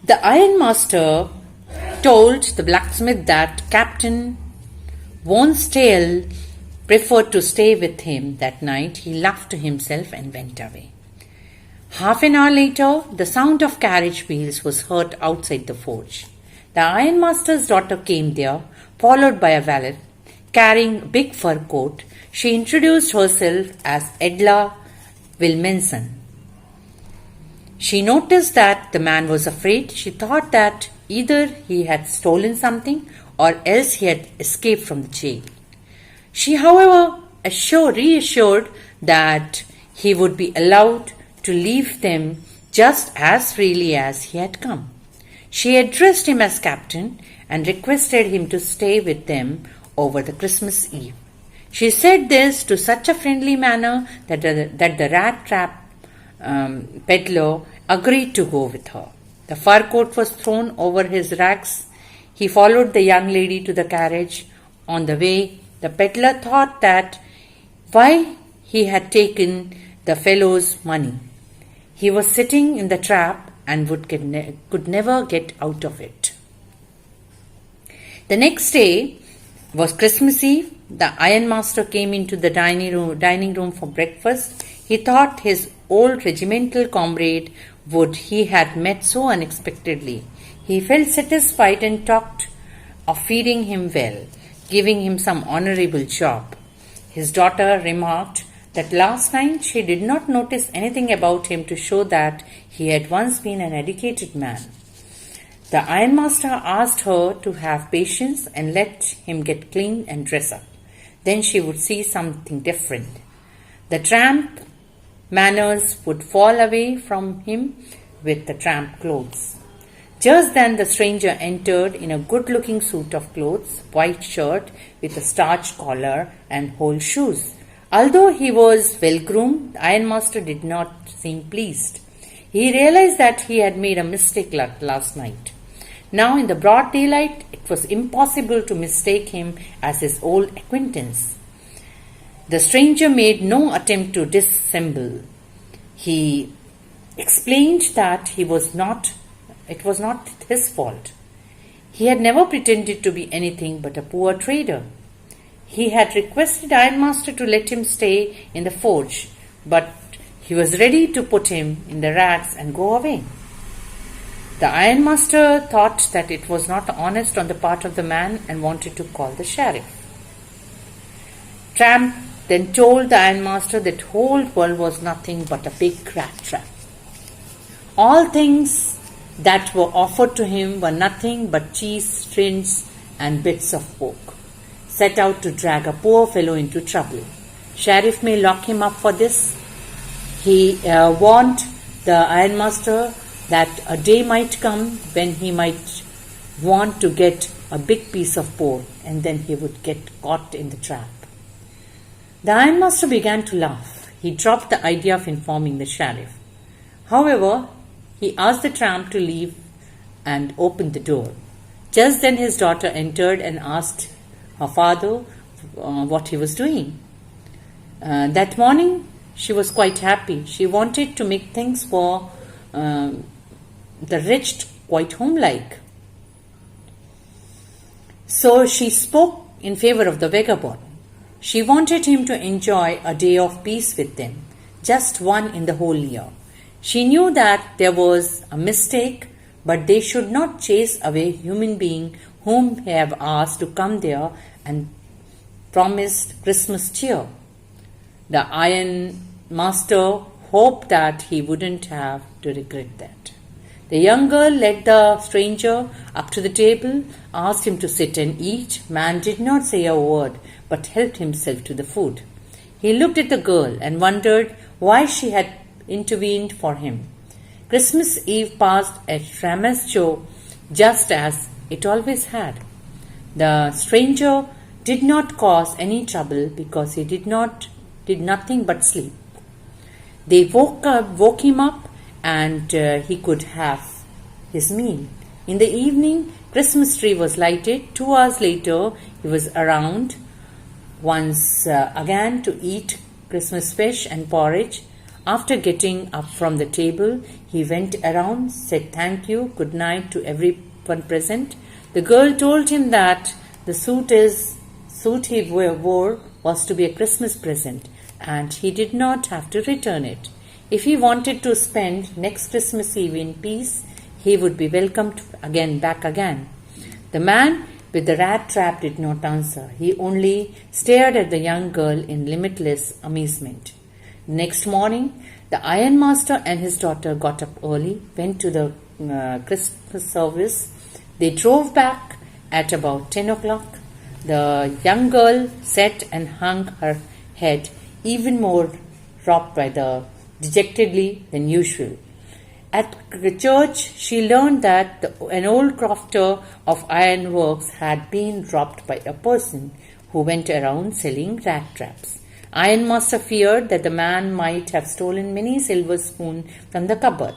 The ironmaster told the blacksmith that Captain Wonstale preferred to stay with him that night. He laughed to himself and went away. Half an hour later, the sound of carriage wheels was heard outside the forge. The ironmaster's daughter came there, followed by a valet, carrying a big fur coat. She introduced herself as Edla Wilmenson. She noticed that the man was afraid. She thought that either he had stolen something or else he had escaped from the jail. She, however, reassured that he would be allowed to leave them just as freely as he had come. She addressed him as captain and requested him to stay with them over the Christmas Eve. She said this to such a friendly manner that the rat trap peddler agreed to go with her. The fur coat was thrown over his rags. He followed the young lady to the carriage. On the way, the peddler thought that why he had taken the fellow's money. He was sitting in the trap and could never get out of it. The next day was Christmas Eve. The ironmaster came into the dining room for breakfast. He thought his old regimental comrade he had met so unexpectedly. He felt satisfied and talked of feeding him well, giving him some honorable job. His daughter remarked that last night she did not notice anything about him to show that he had once been an educated man. The ironmaster asked her to have patience and let him get clean and dress up. Then she would see something different. The tramp manners would fall away from him with the tramp clothes. Just then the stranger entered in a good-looking suit of clothes, white shirt with a starched collar and whole shoes. Although he was well-groomed, the ironmaster did not seem pleased. He realized that he had made a mistake last night. Now in the broad daylight, it was impossible to mistake him as his old acquaintance. The stranger made no attempt to dissemble. He explained that it was not his fault. He had never pretended to be anything but a poor trader. He had requested the ironmaster to let him stay in the forge, but he was ready to put him in the rags and go away. The ironmaster thought that it was not honest on the part of the man and wanted to call the sheriff. Tramp then told the ironmaster that the whole world was nothing but a big rat trap. All things that were offered to him were nothing but cheese, strings, and bits of pork, set out to drag a poor fellow into trouble. Sheriff may lock him up for this. He warned the ironmaster that a day might come when he might want to get a big piece of pork, and then he would get caught in the trap. The ironmaster began to laugh. He dropped the idea of informing the sheriff. However, he asked the tramp to leave and opened the door. Just then his daughter entered and asked her father what he was doing. That morning she was quite happy. She wanted to make things for the rich quite homelike. So she spoke in favor of the vagabond. She wanted him to enjoy a day of peace with them, just one in the whole year. She knew that there was a mistake, but they should not chase away a human being whom they have asked to come there and promised Christmas cheer. The iron master hoped that he wouldn't have to regret that. The young girl led the stranger up to the table, asked him to sit and eat. Man did not say a word, but helped himself to the food. He looked at the girl and wondered why she had intervened for him. Christmas Eve passed at Flamingo just as it always had. The stranger did not cause any trouble because he did nothing but sleep. They woke him up and he could have his meal. In the evening, Christmas tree was lighted. 2 hours later, he was around once again to eat Christmas fish and porridge. After getting up from the table, he went around, said thank you, good night to everyone present. The girl told him that the suit he wore was to be a Christmas present, and he did not have to return it. If he wanted to spend next Christmas Eve in peace, he would be welcomed back again. The man with the rat trap did not answer. He only stared at the young girl in limitless amazement. Next morning, the ironmaster and his daughter got up early, went to the Christmas service. They drove back at about 10 o'clock. The young girl sat and hung her head, even more rocked dejectedly than usual. At the church, she learned that an old crofter of ironworks had been robbed by a person who went around selling rat traps. Ironmaster feared that the man might have stolen many silver spoons from the cupboard.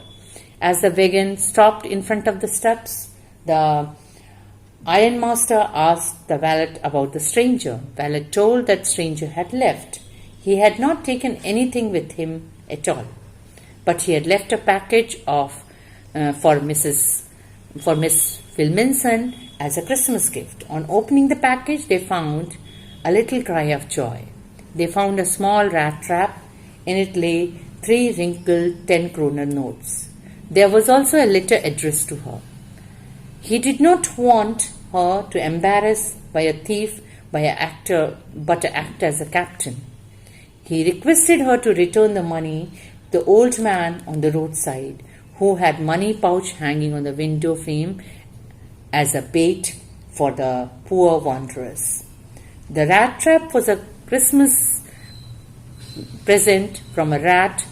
As the wagon stopped in front of the steps, the ironmaster asked the valet about the stranger. Valet told that stranger had left. He had not taken anything with him at all, but he had left a package for Miss Wilminson as a Christmas gift. On opening the package, they found a little cry of joy. They found a small rat trap. In it lay 3 wrinkled 10-kroner notes. There was also a letter addressed to her. He did not want her to embarrass by a thief but to act as a captain. He requested her to return the money to the old man on the roadside, who had money pouch hanging on the window frame as a bait for the poor wanderers. The rat trap was a Christmas present from a rat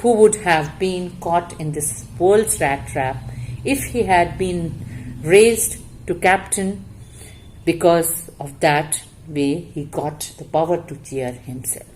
who would have been caught in this world's rat trap if he had been raised to captain. Because of that way, he got the power to cheer himself.